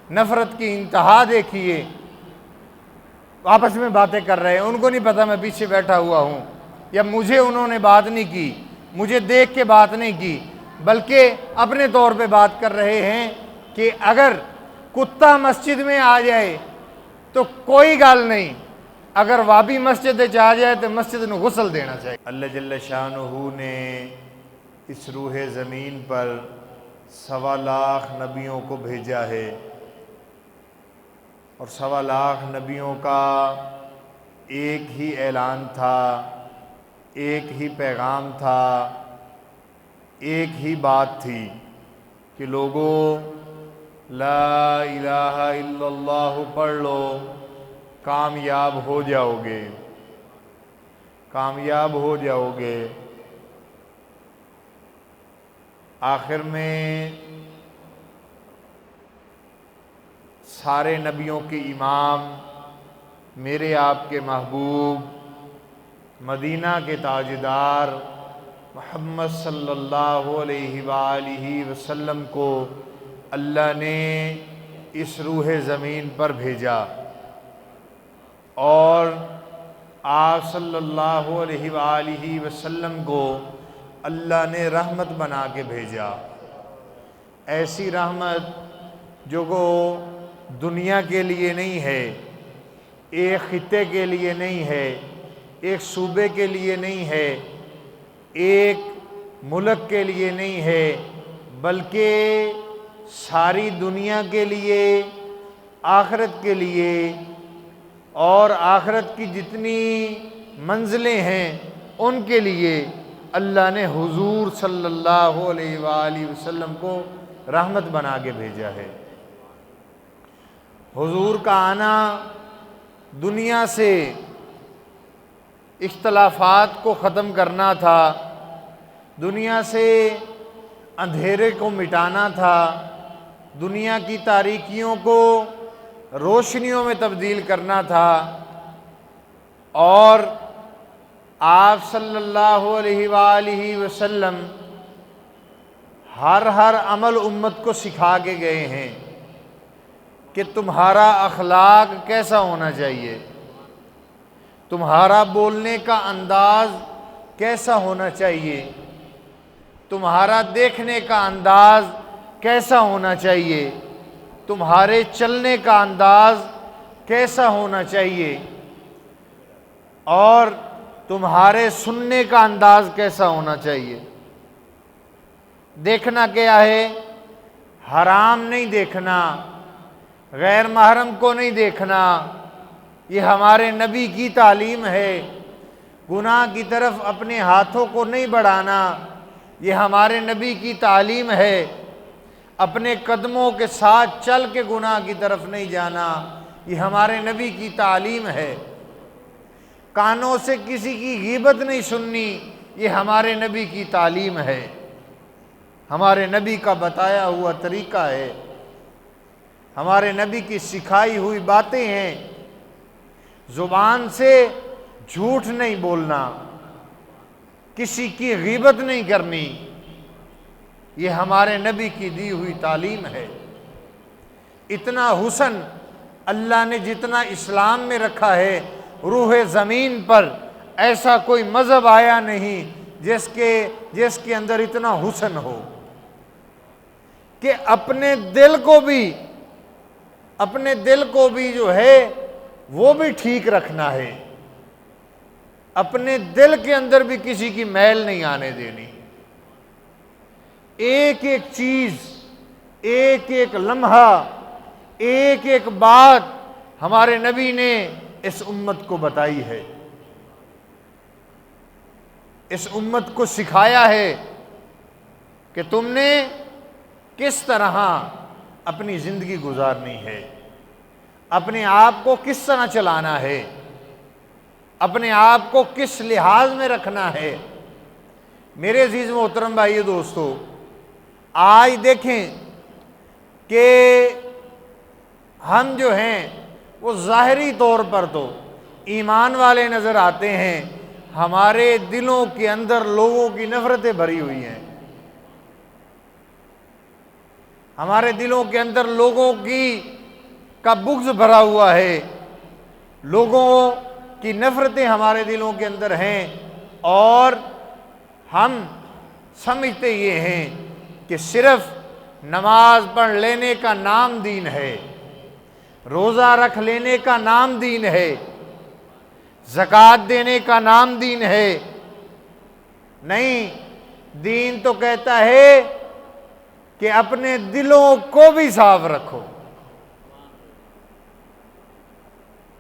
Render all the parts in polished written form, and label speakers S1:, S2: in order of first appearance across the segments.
S1: نفرت کی انتہا دیکھیے، آپس میں باتیں کر رہے ہیں، ان کو نہیں پتہ میں پیچھے بیٹھا ہوا ہوں، یا مجھے انہوں نے بات نہیں کی، مجھے دیکھ کے بات نہیں کی، بلکہ اپنے طور پہ بات کر رہے ہیں کہ اگر کتا مسجد میں آ جائے تو کوئی گال نہیں، اگر وابی مسجد آ جائے تو مسجد میں غسل دینا چاہیے۔ اللہ جل شانہ نے اس روح زمین پر 1.25 نبیوں کو بھیجا ہے، اور 1.25 نبیوں کا ایک ہی اعلان تھا، ایک ہی پیغام تھا، ایک ہی بات تھی کہ لوگوں لا الہ الا اللہ پڑھ لو، کامیاب ہو جاؤ گے، کامیاب ہو جاؤ گے۔ آخر میں سارے نبیوں کے امام، میرے آپ کے محبوب، مدینہ کے تاجدار محمد صلی اللہ علیہ وآلہ وسلم کو اللہ نے اس روح زمین پر بھیجا، اور آپ صلی اللہ علیہ وآلہ وسلم کو اللہ نے رحمت بنا کے بھیجا، ایسی رحمت جو کو دنیا کے لیے نہیں ہے، ایک خطے کے لیے نہیں ہے، ایک صوبے کے لیے نہیں ہے، ایک ملک کے لیے نہیں ہے، بلکہ ساری دنیا کے لیے، آخرت کے لیے، اور آخرت کی جتنی منزلیں ہیں ان کے لیے اللہ نے حضور صلی اللہ علیہ وآلہ وسلم کو رحمت بنا کے بھیجا ہے۔ حضور کا آنا دنیا سے اختلافات کو ختم کرنا تھا، دنیا سے اندھیرے کو مٹانا تھا، دنیا کی تاریکیوں کو روشنیوں میں تبدیل کرنا تھا، اور آپ صلی اللہ علیہ وآلہ وسلم ہر عمل امت کو سکھا کے گئے ہیں کہ تمہارا اخلاق کیسا ہونا چاہیے، تمہارا بولنے کا انداز کیسا ہونا چاہیے، تمہارا دیکھنے کا انداز کیسا ہونا چاہیے، تمہارے چلنے کا انداز کیسا ہونا چاہیے، اور تمہارے سننے کا انداز کیسا ہونا چاہیے۔ دیکھنا کیا ہے؟ حرام نہیں دیکھنا، غیر محرم کو نہیں دیکھنا، یہ ہمارے نبی کی تعلیم ہے۔ گناہ کی طرف اپنے ہاتھوں کو نہیں بڑھانا، یہ ہمارے نبی کی تعلیم ہے۔ اپنے قدموں کے ساتھ چل کے گناہ کی طرف نہیں جانا، یہ ہمارے نبی کی تعلیم ہے۔ کانوں سے کسی کی غیبت نہیں سننی، یہ ہمارے نبی کی تعلیم ہے، ہمارے نبی کا بتایا ہوا طریقہ ہے، ہمارے نبی کی سکھائی ہوئی باتیں ہیں۔ زبان سے جھوٹ نہیں بولنا، کسی کی غیبت نہیں کرنی، یہ ہمارے نبی کی دی ہوئی تعلیم ہے۔ اتنا حسن اللہ نے جتنا اسلام میں رکھا ہے، روح زمین پر ایسا کوئی مذہب آیا نہیں جس کے اندر اتنا حسن ہو کہ اپنے دل کو بھی جو ہے وہ بھی ٹھیک رکھنا ہے، اپنے دل کے اندر بھی کسی کی میل نہیں آنے دینی۔ ایک ایک چیز، ایک ایک لمحہ، ایک ایک بات ہمارے نبی نے اس امت کو بتائی ہے، اس امت کو سکھایا ہے کہ تم نے کس طرح اپنی زندگی گزارنی ہے، اپنے آپ کو کس طرح چلانا ہے، اپنے آپ کو کس لحاظ میں رکھنا ہے۔ میرے عزیز محترم بھائیو دوستو، آج دیکھیں کہ ہم جو ہیں وہ ظاہری طور پر تو ایمان والے نظر آتے ہیں، ہمارے دلوں کے اندر لوگوں کی نفرتیں بھری ہوئی ہیں، ہمارے دلوں کے اندر لوگوں کی کا بغض بھرا ہوا ہے، لوگوں کی نفرتیں ہمارے دلوں کے اندر ہیں، اور ہم سمجھتے یہ ہیں کہ صرف نماز پڑھ لینے کا نام دین ہے، روزہ رکھ لینے کا نام دین ہے، زکوٰۃ دینے کا نام دین ہے۔ نہیں، دین تو کہتا ہے کہ اپنے دلوں کو بھی صاف رکھو،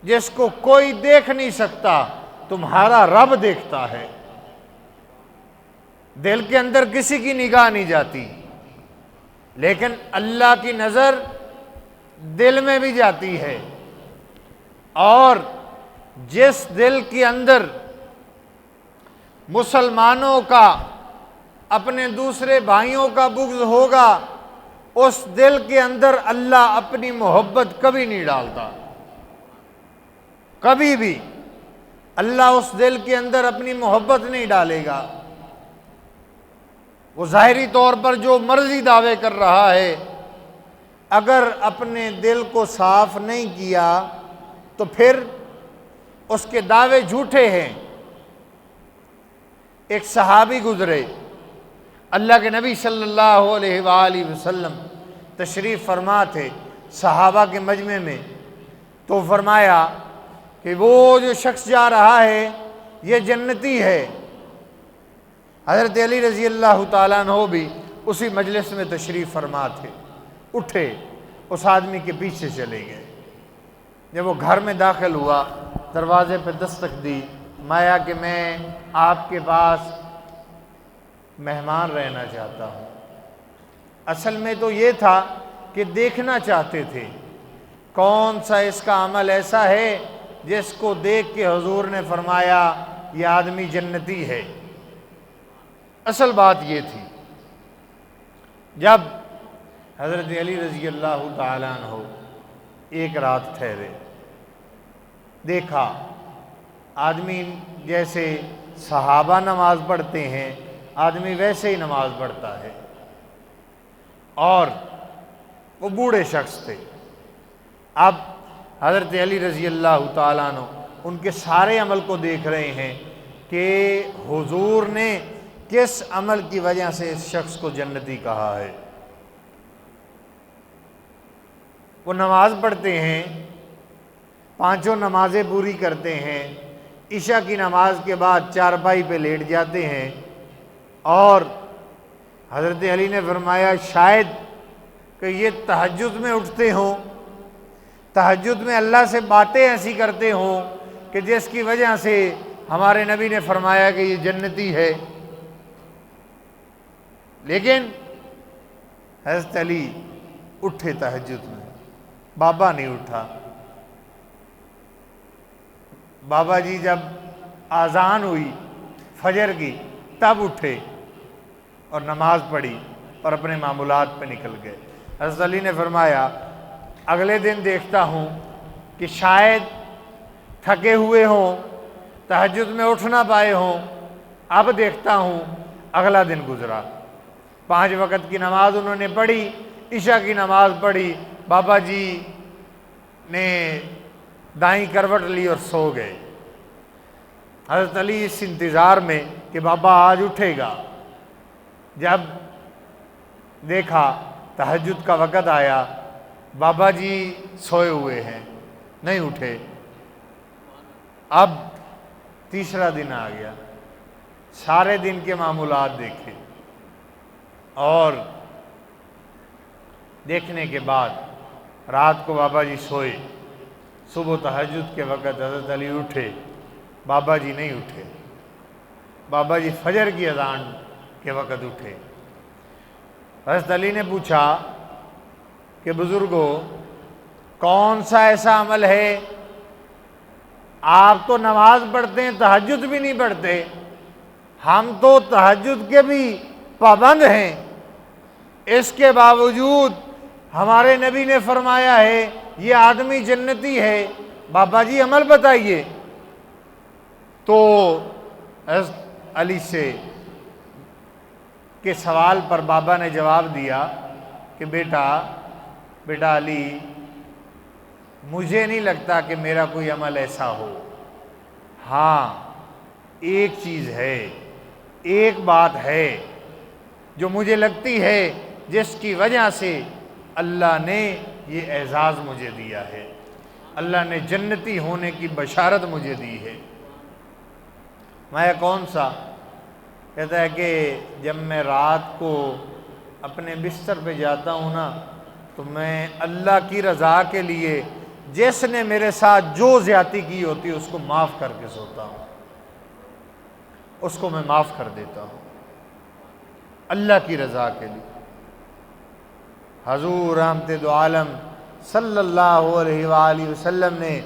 S1: جس کو کوئی دیکھ نہیں سکتا تمہارا رب دیکھتا ہے۔ دل کے اندر کسی کی نگاہ نہیں جاتی، لیکن اللہ کی نظر دل میں بھی جاتی ہے، اور جس دل کے اندر مسلمانوں کا اپنے دوسرے بھائیوں کا بغض ہوگا، اس دل کے اندر اللہ اپنی محبت کبھی نہیں ڈالتا، کبھی بھی اللہ اس دل کے اندر اپنی محبت نہیں ڈالے گا۔ وہ ظاہری طور پر جو مرضی دعوے کر رہا ہے، اگر اپنے دل کو صاف نہیں کیا تو پھر اس کے دعوے جھوٹے ہیں۔ ایک صحابی گزرے، اللہ کے نبی صلی اللہ علیہ وآلہ وسلم تشریف فرما تھے صحابہ کے مجمع میں، تو فرمایا کہ وہ جو شخص جا رہا ہے یہ جنتی ہے۔ حضرت علی رضی اللہ تعالیٰ عنہ بھی اسی مجلس میں تشریف فرما تھے، اٹھے اس آدمی کے پیچھے چلے گئے۔ جب وہ گھر میں داخل ہوا، دروازے پہ دستک دی، مایا کہ میں آپ کے پاس مہمان رہنا چاہتا ہوں۔ اصل میں تو یہ تھا کہ دیکھنا چاہتے تھے کون سا اس کا عمل ایسا ہے جس کو دیکھ کے حضور نے فرمایا یہ آدمی جنتی ہے۔ اصل بات یہ تھی۔ جب حضرت علی رضی اللہ تعالیٰ عنہ ایک رات ٹھہرے، دیکھا آدمی جیسے صحابہ نماز پڑھتے ہیں آدمی ویسے ہی نماز پڑھتا ہے، اور وہ بوڑھے شخص تھے۔ اب حضرت علی رضی اللہ تعالیٰ عنہ ان کے سارے عمل کو دیکھ رہے ہیں کہ حضور نے کس عمل کی وجہ سے اس شخص کو جنتی کہا ہے۔ وہ نماز پڑھتے ہیں، پانچوں نمازیں پوری کرتے ہیں، عشاء کی نماز کے بعد چارپائی پہ لیٹ جاتے ہیں، اور حضرت علی نے فرمایا شاید کہ یہ تہجد میں اٹھتے ہوں، تہجد میں اللہ سے باتیں ایسی کرتے ہوں کہ جس کی وجہ سے ہمارے نبی نے فرمایا کہ یہ جنتی ہے۔ لیکن حضرت علی اٹھے تہجد میں، بابا نہیں اٹھا۔ بابا جی جب اذان ہوئی فجر کی تب اٹھے اور نماز پڑھی اور اپنے معمولات پہ نکل گئے۔ حضرت علی نے فرمایا اگلے دن دیکھتا ہوں کہ شاید تھکے ہوئے ہوں، تہجد میں اٹھ نہ پائے ہوں، اب دیکھتا ہوں اگلا دن گزرا، 5 وقت کی نماز انہوں نے پڑھی، عشاء کی نماز پڑھی، بابا جی نے دائیں کروٹ لی اور سو گئے۔ حضرت علی اس انتظار میں کہ بابا آج اٹھے گا، جب دیکھا تہجد کا وقت آیا، بابا جی سوئے ہوئے ہیں، نہیں اٹھے۔ اب تیسرا دن آ گیا، سارے دن کے معمولات دیکھے، اور دیکھنے کے بعد رات کو بابا جی سوئے، صبح تہجد کے وقت حضرت علی اٹھے، بابا جی نہیں اٹھے، بابا جی فجر کی اذان کے وقت اٹھے۔ حضرت علی نے پوچھا کہ بزرگو کون سا ایسا عمل ہے، آپ تو نماز پڑھتے ہیں تہجد بھی نہیں پڑھتے، ہم تو تہجد کے بھی پابند ہیں، اس کے باوجود ہمارے نبی نے فرمایا ہے یہ آدمی جنتی ہے، بابا جی عمل بتائیے۔ تو حضرت علی سے کے سوال پر بابا نے جواب دیا کہ بیٹا علی، مجھے نہیں لگتا کہ میرا کوئی عمل ایسا ہو۔ ہاں ایک چیز ہے، ایک بات ہے جو مجھے لگتی ہے جس کی وجہ سے اللہ نے یہ اعزاز مجھے دیا ہے، اللہ نے جنتی ہونے کی بشارت مجھے دی ہے۔ میں کون سا؟ کہتا ہے کہ جب میں رات کو اپنے بستر پہ جاتا ہوں نا تو میں اللہ کی رضا کے لیے جس نے میرے ساتھ جو زیادتی کی ہوتی ہے اس کو معاف کر کے سوتا ہوں، اس کو میں معاف کر دیتا ہوں اللہ کی رضا کے لیے۔ حضور رحمت دو عالم صلی اللہ علیہ وآلہ وسلم نے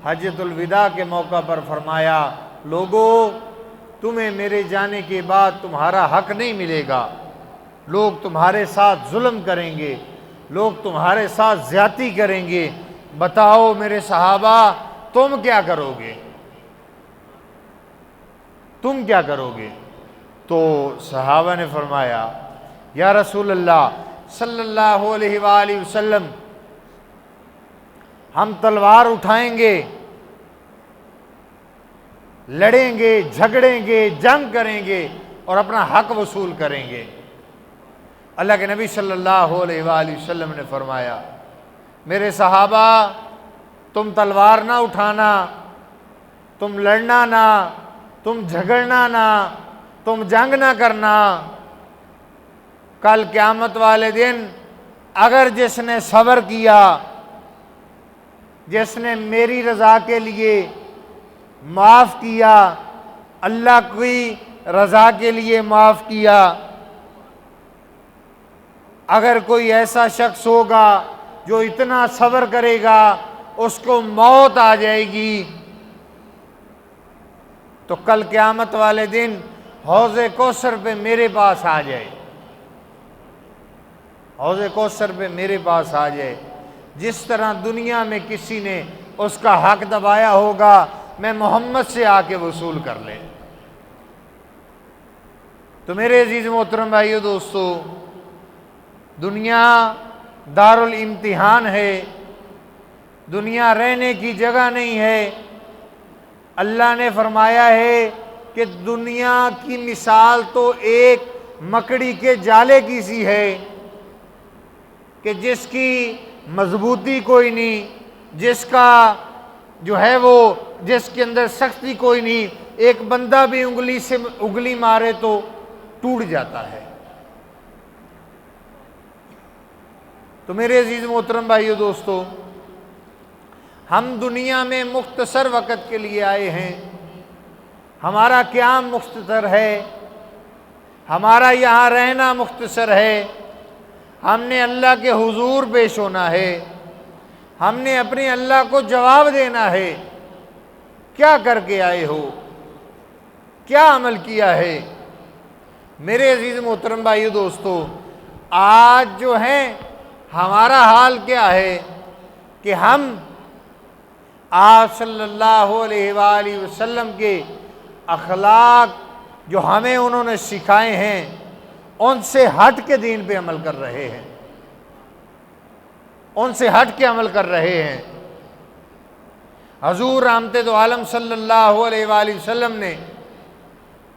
S1: حجۃ الوداع کے موقع پر فرمایا، لوگو تمہیں میرے جانے کے بعد تمہارا حق نہیں ملے گا، لوگ تمہارے ساتھ ظلم کریں گے، لوگ تمہارے ساتھ زیادتی کریں گے، بتاؤ میرے صحابہ تم کیا کرو گے؟ تم کیا کرو گے؟ تو صحابہ نے فرمایا یا رسول اللہ صلی اللہ علیہ وآلہ وسلم، ہم تلوار اٹھائیں گے، لڑیں گے، جھگڑیں گے، جنگ کریں گے اور اپنا حق وصول کریں گے۔ اللہ کے نبی صلی اللہ علیہ وآلہ وسلم نے فرمایا میرے صحابہ تم تلوار نہ اٹھانا، تم لڑنا نہ، تم جھگڑنا نہ، تم جنگ نہ کرنا، کل قیامت والے دن اگر جس نے صبر کیا، جس نے میری رضا کے لیے معاف کیا، اللہ کی رضا کے لیے معاف کیا، اگر کوئی ایسا شخص ہوگا جو اتنا صبر کرے گا اس کو موت آ جائے گی تو کل قیامت والے دن حوض کوثر پہ میرے پاس آ جائے، حوض کوثر پہ میرے پاس آ جائے، جس طرح دنیا میں کسی نے اس کا حق دبایا ہوگا میں محمد سے آ کے وصول کر لے۔ تو میرے عزیز محترم بھائیو دوستو، دنیا دارالامتحان ہے، دنیا رہنے کی جگہ نہیں ہے۔ اللہ نے فرمایا ہے کہ دنیا کی مثال تو ایک مکڑی کے جالے کی سی ہے کہ جس کی مضبوطی کوئی نہیں، جس کا جو ہے وہ جس کے اندر سختی کوئی نہیں، ایک بندہ بھی انگلی سے انگلی مارے تو ٹوٹ جاتا ہے۔ تو میرے عزیز محترم بھائیو دوستو، ہم دنیا میں مختصر وقت کے لیے آئے ہیں، ہمارا قیام مختصر ہے، ہمارا یہاں رہنا مختصر ہے، ہم نے اللہ کے حضور پیش ہونا ہے، ہم نے اپنے اللہ کو جواب دینا ہے۔ کیا کر کے آئے ہو؟ کیا عمل کیا ہے؟ میرے عزیز محترم بھائیو دوستو، آج جو ہے ہمارا حال کیا ہے کہ ہم آپ صلی اللہ علیہ وآلہ وسلم کے اخلاق جو ہمیں انہوں نے سکھائے ہیں ان سے ہٹ کے دین پہ عمل کر رہے ہیں، ان سے ہٹ کے عمل کر رہے ہیں۔ حضور رحمت دو عالم صلی اللہ علیہ وآلہ وسلم نے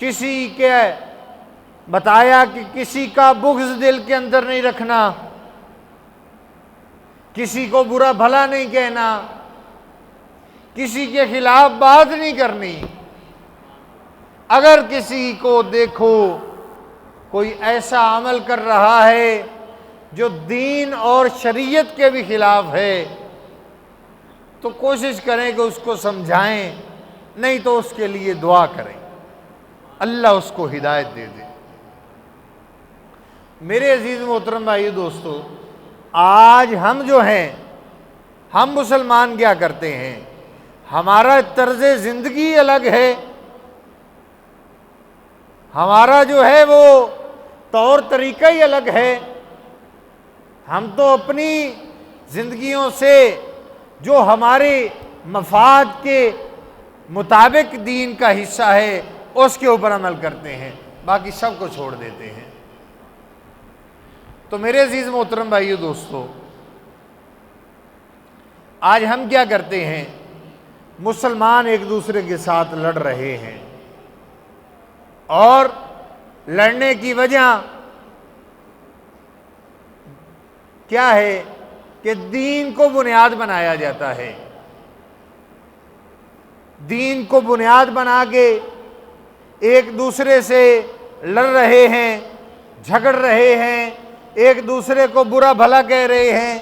S1: کسی کے بتایا کہ کسی کا بغض دل کے اندر نہیں رکھنا، کسی کو برا بھلا نہیں کہنا، کسی کے خلاف بات نہیں کرنی۔ اگر کسی کو دیکھو کوئی ایسا عمل کر رہا ہے جو دین اور شریعت کے بھی خلاف ہے تو کوشش کریں کہ اس کو سمجھائیں، نہیں تو اس کے لیے دعا کریں، اللہ اس کو ہدایت دے دے۔ میرے عزیز محترم بھائی دوستو، آج ہم جو ہیں، ہم مسلمان کیا کرتے ہیں؟ ہمارا طرز زندگی الگ ہے، ہمارا جو ہے وہ طور طریقہ ہی الگ ہے۔ ہم تو اپنی زندگیوں سے جو ہمارے مفاد کے مطابق دین کا حصہ ہے اس کے اوپر عمل کرتے ہیں، باقی سب کو چھوڑ دیتے ہیں۔ تو میرے عزیز محترم بھائیو دوستو، آج ہم کیا کرتے ہیں؟ مسلمان ایک دوسرے کے ساتھ لڑ رہے ہیں، اور لڑنے کی وجہ کیا ہے کہ دین کو بنیاد بنایا جاتا ہے۔ دین کو بنیاد بنا کے ایک دوسرے سے لڑ رہے ہیں، جھگڑ رہے ہیں، ایک دوسرے کو برا بھلا کہہ رہے ہیں۔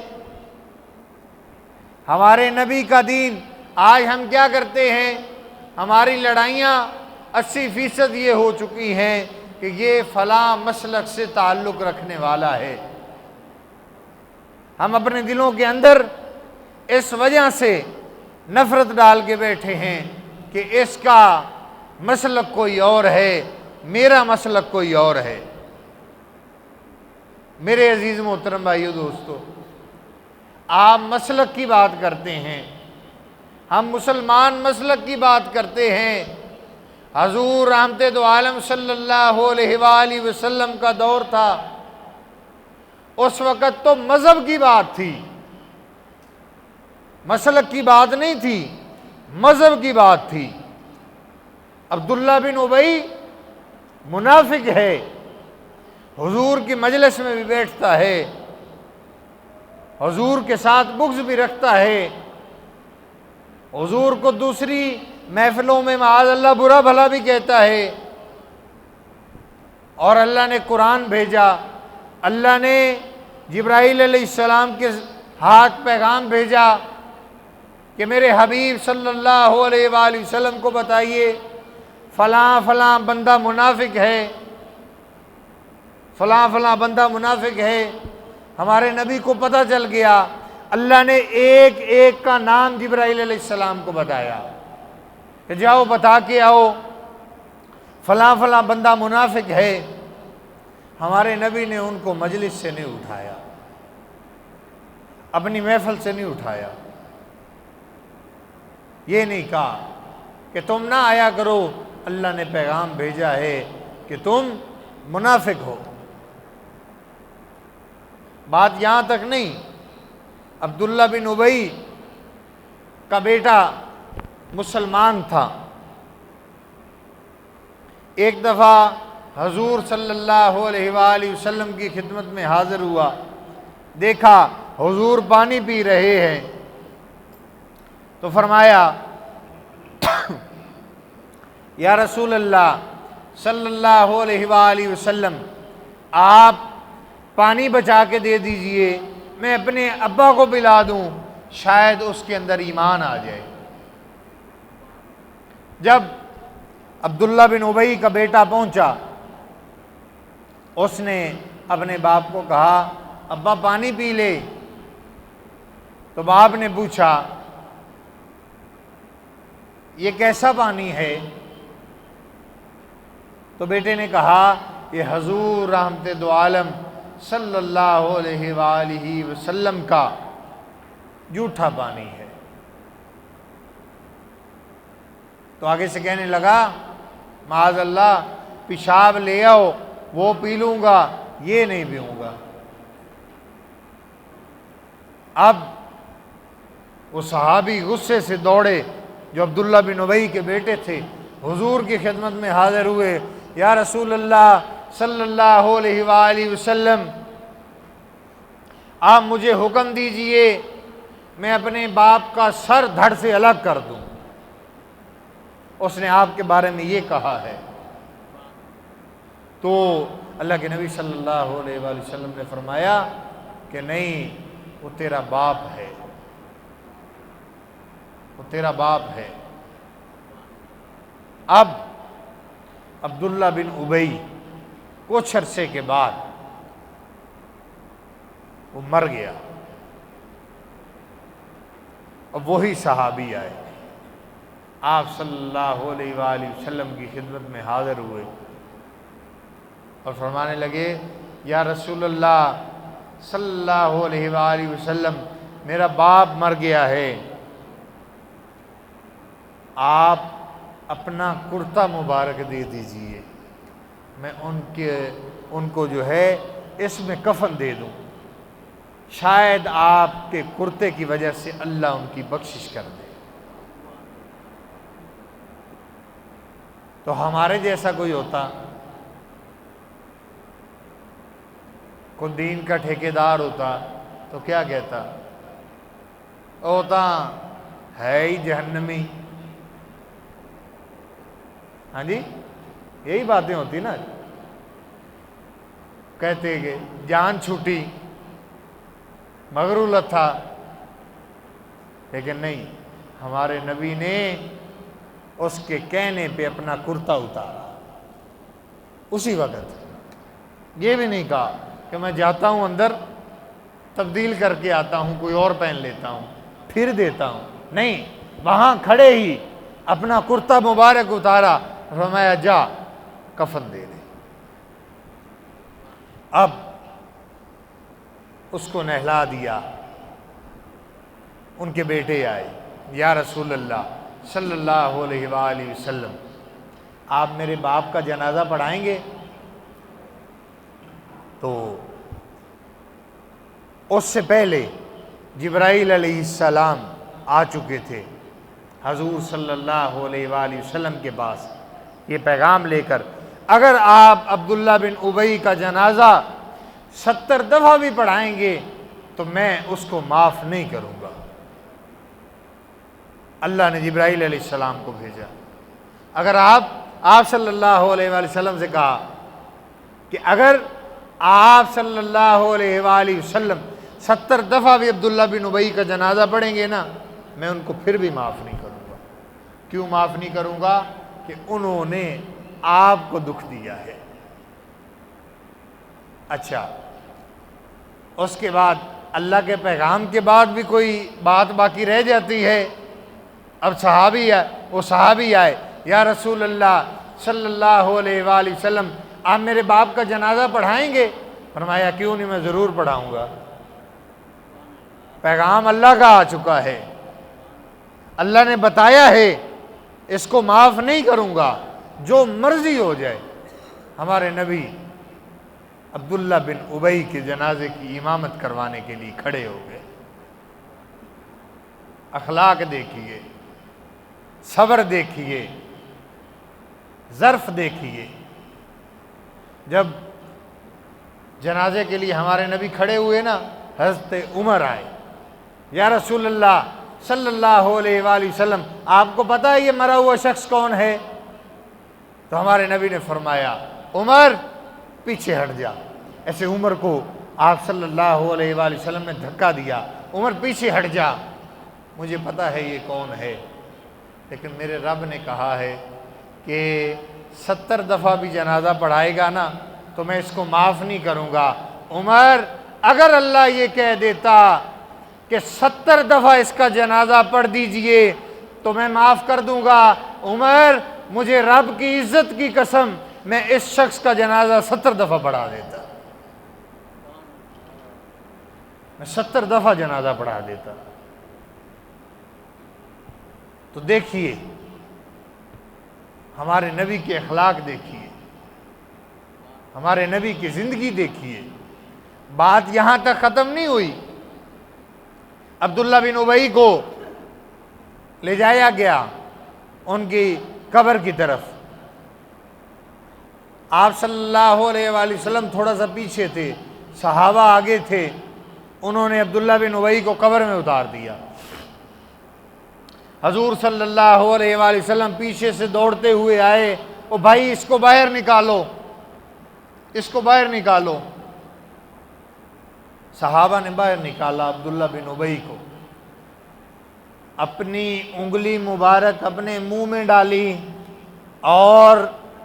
S1: ہمارے نبی کا دین، آج ہم کیا کرتے ہیں؟ ہماری لڑائیاں 80% یہ ہو چکی ہیں کہ یہ فلاں مسلک سے تعلق رکھنے والا ہے۔ ہم اپنے دلوں کے اندر اس وجہ سے نفرت ڈال کے بیٹھے ہیں کہ اس کا مسلک کوئی اور ہے، میرا مسلک کوئی اور ہے۔ میرے عزیز محترم بھائیو دوستو، آپ مسلک کی بات کرتے ہیں، ہم مسلمان مسلک کی بات کرتے ہیں۔ حضور رحمت دو عالم صلی اللہ علیہ وآلہ وسلم کا دور تھا، اس وقت تو مذہب کی بات تھی، مسلک کی بات نہیں تھی، مذہب کی بات تھی۔ عبداللہ بن ابی منافق ہے، حضور کی مجلس میں بھی بیٹھتا ہے، حضور کے ساتھ بغض بھی رکھتا ہے، حضور کو دوسری محفلوں میں معاذ اللہ برا بھلا بھی کہتا ہے۔ اور اللہ نے قرآن بھیجا، اللہ نے جبرائیل علیہ السلام کے ہاتھ پیغام بھیجا کہ میرے حبیب صلی اللہ علیہ وآلہ وسلم کو بتائیے فلاں فلاں بندہ منافق ہے، فلاں فلاں بندہ منافق ہے۔ ہمارے نبی کو پتہ چل گیا، اللہ نے ایک ایک کا نام جبرائیل علیہ السلام کو بتایا کہ جاؤ بتا کے آؤ فلاں فلاں بندہ منافق ہے۔ ہمارے نبی نے ان کو مجلس سے نہیں اٹھایا، اپنی محفل سے نہیں اٹھایا، یہ نہیں کہا کہ تم نہ آیا کرو، اللہ نے پیغام بھیجا ہے کہ تم منافق ہو۔ بات یہاں تک نہیں، عبداللہ بن ابی کا بیٹا مسلمان تھا۔ ایک دفعہ حضور صلی اللہ علیہ وآلہ وسلم کی خدمت میں حاضر ہوا، دیکھا حضور پانی پی رہے ہیں، تو فرمایا یا رسول اللہ صلی اللہ علیہ وآلہ وسلم، آپ پانی بچا کے دے دیجئے، میں اپنے ابا کو پلا دوں، شاید اس کے اندر ایمان آ جائے۔ جب عبداللہ بن ابی کا بیٹا پہنچا، اس نے اپنے باپ کو کہا ابا پانی پی لے، تو باپ نے پوچھا یہ کیسا پانی ہے؟ تو بیٹے نے کہا یہ حضور رحمت دو عالم صلی اللہ علیہ وآلہ وسلم کا جھوٹا پانی ہے۔ تو آگے سے کہنے لگا معاذ اللہ پیشاب لے آؤ وہ پی لوں گا، یہ نہیں پیوں گا۔ اب وہ صحابی غصے سے دوڑے جو عبداللہ بن ابی کے بیٹے تھے، حضور کی خدمت میں حاضر ہوئے، یا رسول اللہ صلی اللہ علیہ وآلہ وسلم، آپ مجھے حکم دیجئے میں اپنے باپ کا سر دھڑ سے الگ کر دوں۔ اس نے آپ کے بارے میں یہ کہا ہے۔ تو اللہ کے نبی صلی اللہ علیہ وآلہ وسلم نے فرمایا کہ نہیں، وہ تیرا باپ ہے، وہ تیرا باپ ہے۔ اب عبداللہ بن ابی کچھ عرصے کے بعد وہ مر گیا، اب وہی صحابی آئے، آپ صلی اللہ علیہ وآلہ وسلم کی خدمت میں حاضر ہوئے اور فرمانے لگے یا رسول اللہ صلی اللہ علیہ وآلہ وسلم، میرا باپ مر گیا ہے، آپ اپنا کرتا مبارک دے دیجئے، میں ان کو جو ہے اس میں کفن دے دوں۔ شاید آپ کے کرتے کی وجہ سے اللہ ان کی بخشش کر دے۔ تو ہمارے جیسا کوئی ہوتا، کوئی دین کا ٹھیکیدار ہوتا تو کیا کہتا؟ ہوتا ہے ہی جہنمی۔ ہاں جی، یہی باتیں ہوتی نا، کہتے کہ جان چھوٹی مغرور تھا، لیکن نہیں، ہمارے نبی نے اس کے کہنے پہ اپنا کرتا اتارا اسی وقت۔ یہ بھی نہیں کہا کہ میں جاتا ہوں اندر تبدیل کر کے آتا ہوں، کوئی اور پہن لیتا ہوں پھر دیتا ہوں، نہیں، وہاں کھڑے ہی اپنا کرتا مبارک اتارا، فرمایا جا کفن دے دے۔ اب اس کو نہلا دیا، ان کے بیٹے آئے، یا رسول اللہ صلی اللہ علیہ وآلہ وسلم، آپ میرے باپ کا جنازہ پڑھائیں گے؟ تو اس سے پہلے جبرائیل علیہ السلام آ چکے تھے حضور صلی اللہ علیہ وآلہ وسلم کے پاس یہ پیغام لے کر، اگر آپ عبداللہ بن ابی کا جنازہ 70 دفعہ بھی پڑھائیں گے تو میں اس کو معاف نہیں کروں گا۔ اللہ نے جبرائیل علیہ السلام کو بھیجا، اگر آپ صلی اللہ علیہ وآلہ وسلم سے کہا کہ اگر آپ صلی اللہ علیہ وآلہ وسلم 70 دفعہ بھی عبداللہ بن ابی کا جنازہ پڑھیں گے نا، میں ان کو پھر بھی معاف نہیں کروں گا۔ کیوں معاف نہیں کروں گا؟ کہ انہوں نے آپ کو دکھ دیا ہے۔ اچھا، اس کے بعد اللہ کے پیغام کے بعد بھی کوئی بات باقی رہ جاتی ہے۔ اب صحابی آئے، یا رسول اللہ صلی اللہ علیہ وآلہ وسلم، آپ میرے باپ کا جنازہ پڑھائیں گے؟ فرمایا کیوں نہیں، میں ضرور پڑھاؤں گا۔ پیغام اللہ کا آ چکا ہے، اللہ نے بتایا ہے، اس کو معاف نہیں کروں گا، جو مرضی ہو جائے۔ ہمارے نبی عبداللہ بن ابی کے جنازے کی امامت کروانے کے لیے کھڑے ہو گئے۔ اخلاق دیکھیے، صبر دیکھیے، ظرف دیکھیے۔ جب جنازے کے لیے ہمارے نبی کھڑے ہوئے نا، حضرت عمر آئے، یا رسول اللہ صلی اللہ علیہ وآلہ وسلم، آپ کو پتہ ہے یہ مرا ہوا شخص کون ہے؟ تو ہمارے نبی نے فرمایا عمر پیچھے ہٹ جا۔ ایسے عمر کو آپ صلی اللہ علیہ وآلہ وسلم نے دھکا دیا، عمر پیچھے ہٹ جا، مجھے پتہ ہے یہ کون ہے، لیکن میرے رب نے کہا ہے کہ 70 دفعہ بھی جنازہ پڑھائے گا نا تو میں اس کو معاف نہیں کروں گا۔ عمر، اگر اللہ یہ کہہ دیتا کہ 70 دفعہ اس کا جنازہ پڑھ دیجئے تو میں معاف کر دوں گا، عمر مجھے رب کی عزت کی قسم میں اس شخص کا جنازہ 70 دفعہ پڑھا دیتا، میں 70 دفعہ جنازہ پڑھا دیتا۔ تو دیکھیے ہمارے نبی کے اخلاق دیکھیے، ہمارے نبی کی زندگی دیکھیے۔ بات یہاں تک ختم نہیں ہوئی، عبداللہ بن ابی کو لے جایا گیا ان کی قبر کی طرف، آپ صلی اللہ علیہ وآلہ وسلم تھوڑا سا پیچھے تھے، صحابہ آگے تھے، انہوں نے عبداللہ بن ابی کو قبر میں اتار دیا۔ حضور صلی اللہ علیہ وآلہ وسلم پیچھے سے دوڑتے ہوئے آئے، او بھائی اس کو باہر نکالو، اس کو باہر نکالو۔ صحابہ نے باہر نکالا عبداللہ بن ابی کو، اپنی انگلی مبارک اپنے منہ میں ڈالی اور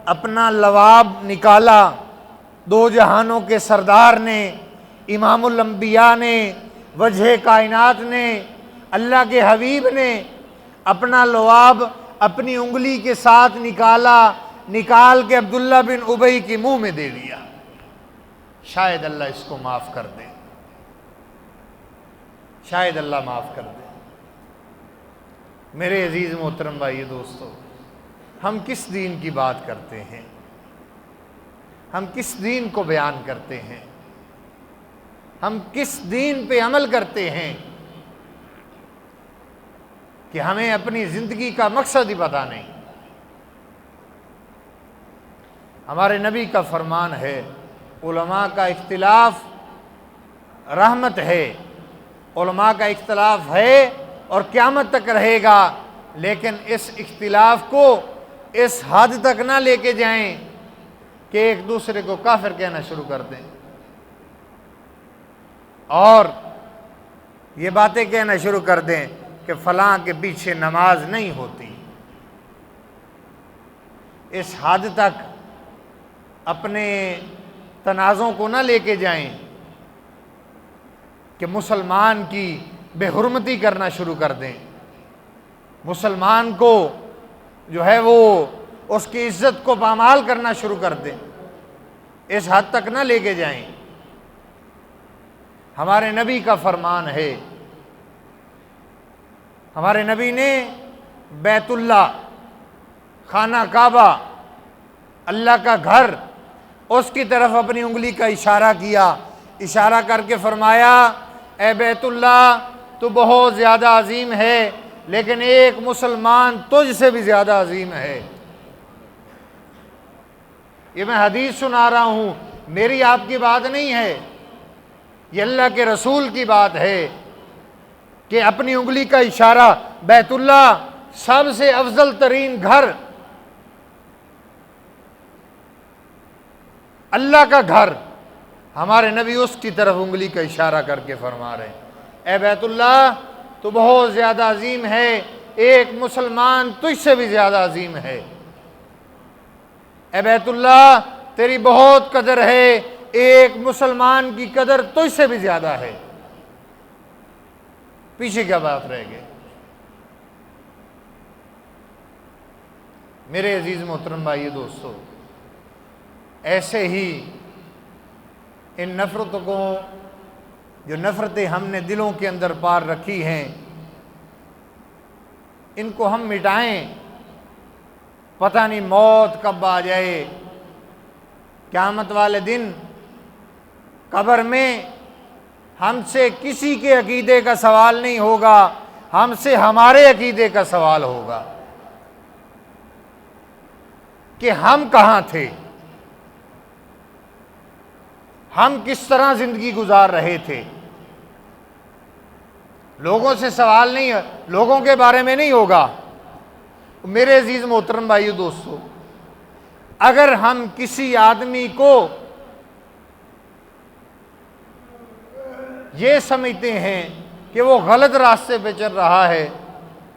S1: اپنا لواب نکالا۔ دو جہانوں کے سردار نے، امام الانبیاء نے، وجہ کائنات نے، اللہ کے حبیب نے اپنا لواب اپنی انگلی کے ساتھ نکال کے عبداللہ بن ابی کے منہ میں دے دیا۔ شاید اللہ اس کو معاف کر دے، شاید اللہ معاف کر دے۔ میرے عزیز محترم بھائی دوستو، ہم کس دین کی بات کرتے ہیں؟ ہم کس دین کو بیان کرتے ہیں؟ ہم کس دین پہ عمل کرتے ہیں کہ ہمیں اپنی زندگی کا مقصد ہی پتہ نہیں۔ ہمارے نبی کا فرمان ہے، علماء کا اختلاف رحمت ہے، علماء کا اختلاف ہے اور قیامت تک رہے گا، لیکن اس اختلاف کو اس حد تک نہ لے کے جائیں کہ ایک دوسرے کو کافر کہنا شروع کر دیں اور یہ باتیں کہنا شروع کر دیں کہ فلاں کے پیچھے نماز نہیں ہوتی۔ اس حد تک اپنے تنازعوں کو نہ لے کے جائیں کہ مسلمان کی بے حرمتی کرنا شروع کر دیں، مسلمان کو جو ہے وہ اس کی عزت کو پامال کرنا شروع کر دیں۔ اس حد تک نہ لے کے جائیں۔ ہمارے نبی کا فرمان ہے، ہمارے نبی نے بیت اللہ، خانہ کعبہ، اللہ کا گھر، اس کی طرف اپنی انگلی کا اشارہ کیا، اشارہ کر کے فرمایا، اے بیت اللہ تو بہت زیادہ عظیم ہے، لیکن ایک مسلمان تجھ سے بھی زیادہ عظیم ہے۔ یہ میں حدیث سنا رہا ہوں، میری آپ کی بات نہیں ہے، یہ اللہ کے رسول کی بات ہے کہ اپنی انگلی کا اشارہ، بیت اللہ سب سے افضل ترین گھر، اللہ کا گھر، ہمارے نبی اس کی طرف انگلی کا اشارہ کر کے فرما رہے ہیں، اے بیت اللہ تو بہت زیادہ عظیم ہے، ایک مسلمان تجھ سے بھی زیادہ عظیم ہے۔ اے بیت اللہ تیری بہت قدر ہے، ایک مسلمان کی قدر تجھ سے بھی زیادہ ہے۔ پیچھے کیا بات رہ گئی؟ میرے عزیز محترم بھائی دوستو، ایسے ہی ان نفرتوں کو، جو نفرتیں ہم نے دلوں کے اندر پار رکھی ہیں، ان کو ہم مٹائیں۔ پتہ نہیں موت کب آ جائے، قیامت والے دن قبر میں ہم سے کسی کے عقیدے کا سوال نہیں ہوگا، ہم سے ہمارے عقیدے کا سوال ہوگا کہ ہم کہاں تھے، ہم کس طرح زندگی گزار رہے تھے۔ لوگوں سے سوال نہیں، لوگوں کے بارے میں نہیں ہوگا۔ میرے عزیز محترم بھائیو دوستو، اگر ہم کسی آدمی کو یہ سمجھتے ہیں کہ وہ غلط راستے پہ چل رہا ہے،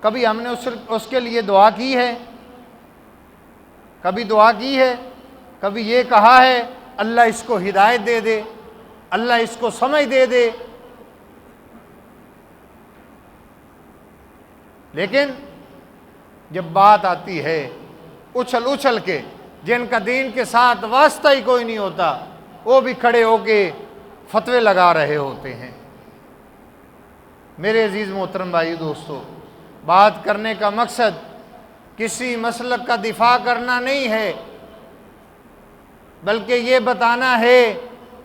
S1: کبھی ہم نے اس کے لیے دعا کی ہے؟ کبھی دعا کی ہے؟ کبھی یہ کہا ہے اللہ اس کو ہدایت دے دے، اللہ اس کو سمجھ دے دے؟ لیکن جب بات آتی ہے اچھل اچھل کے، جن کا دین کے ساتھ واسطہ ہی کوئی نہیں ہوتا، وہ بھی کھڑے ہو کے فتوے لگا رہے ہوتے ہیں۔ میرے عزیز محترم بھائی دوستو، بات کرنے کا مقصد کسی مسلک کا دفاع کرنا نہیں ہے، بلکہ یہ بتانا ہے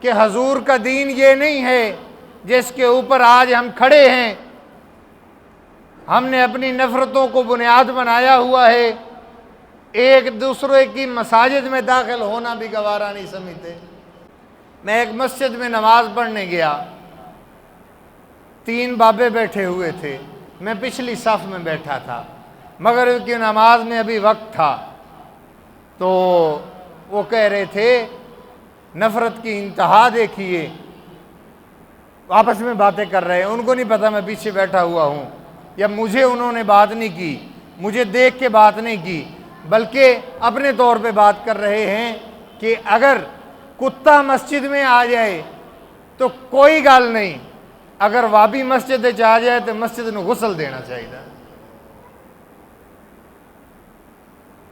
S1: کہ حضور کا دین یہ نہیں ہے جس کے اوپر آج ہم کھڑے ہیں۔ ہم نے اپنی نفرتوں کو بنیاد بنایا ہوا ہے، ایک دوسرے کی مساجد میں داخل ہونا بھی گوارا نہیں سمجھتے۔ میں ایک مسجد میں نماز پڑھنے گیا، 3 بابے بیٹھے ہوئے تھے، میں پچھلی صف میں بیٹھا تھا، مغرب کی نماز میں ابھی وقت تھا، تو وہ کہہ رہے تھے نفرت کی انتہا دیکھیے، آپس میں باتیں کر رہے ہیں، ان کو نہیں پتہ میں پیچھے بیٹھا ہوا ہوں، یا مجھے انہوں نے بات نہیں کی، مجھے دیکھ کے بات نہیں کی، بلکہ اپنے طور پہ بات کر رہے ہیں کہ اگر کتا مسجد میں آ جائے تو کوئی گل نہیں، اگر وابی مسجد آ جائے تو مسجد نو غسل دینا چاہیے۔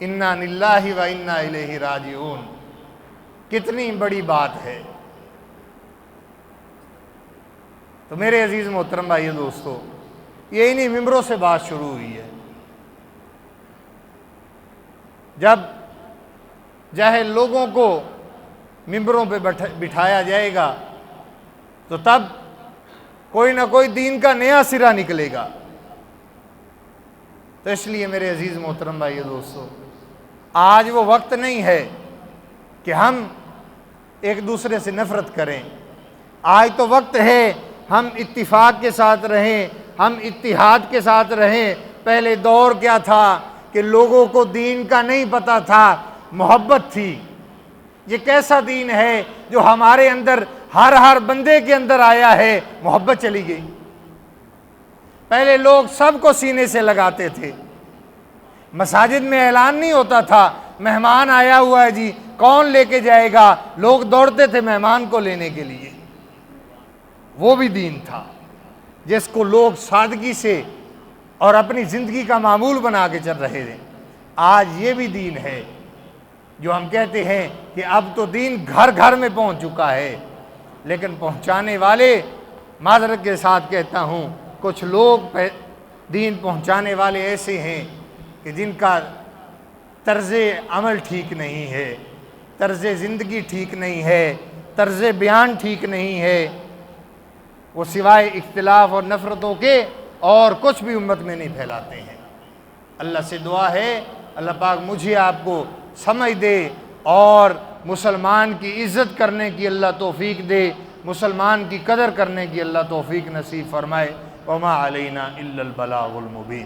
S1: انا للہ و انا الیہ راجعون، کتنی بڑی بات ہے۔ تو میرے عزیز محترم بھائی دوستو، یہ انہی ممبروں سے بات شروع ہوئی ہے۔ جب جاہل لوگوں کو ممبروں پہ بٹھایا جائے گا تو تب کوئی نہ کوئی دین کا نیا سرا نکلے گا۔ تو اس لیے میرے عزیز محترم بھائیو دوستو، آج وہ وقت نہیں ہے کہ ہم ایک دوسرے سے نفرت کریں، آج تو وقت ہے ہم اتفاق کے ساتھ رہیں، ہم اتحاد کے ساتھ رہیں۔ پہلے دور کیا تھا کہ لوگوں کو دین کا نہیں پتہ تھا، محبت تھی۔ یہ کیسا دین ہے جو ہمارے اندر ہر بندے کے اندر آیا ہے، محبت چلی گئی۔ پہلے لوگ سب کو سینے سے لگاتے تھے، مساجد میں اعلان نہیں ہوتا تھا مہمان آیا ہوا ہے جی کون لے کے جائے گا، لوگ دوڑتے تھے مہمان کو لینے کے لیے۔ وہ بھی دین تھا جس کو لوگ سادگی سے اور اپنی زندگی کا معمول بنا کے چل رہے تھے۔ آج یہ بھی دین ہے جو ہم کہتے ہیں کہ اب تو دین گھر گھر میں پہنچ چکا ہے، لیکن پہنچانے والے، معذرت کے ساتھ کہتا ہوں، کچھ لوگ دین پہنچانے والے ایسے ہیں کہ جن کا طرز عمل ٹھیک نہیں ہے، طرز زندگی ٹھیک نہیں ہے، طرز بیان ٹھیک نہیں ہے، وہ سوائے اختلاف اور نفرتوں کے اور کچھ بھی امت میں نہیں پھیلاتے ہیں۔ اللہ سے دعا ہے اللہ پاک مجھے آپ کو سمجھ دے اور مسلمان کی عزت کرنے کی اللہ توفیق دے، مسلمان کی قدر کرنے کی اللہ توفیق نصیب فرمائے۔ وما علینا الا البلاغ المبین۔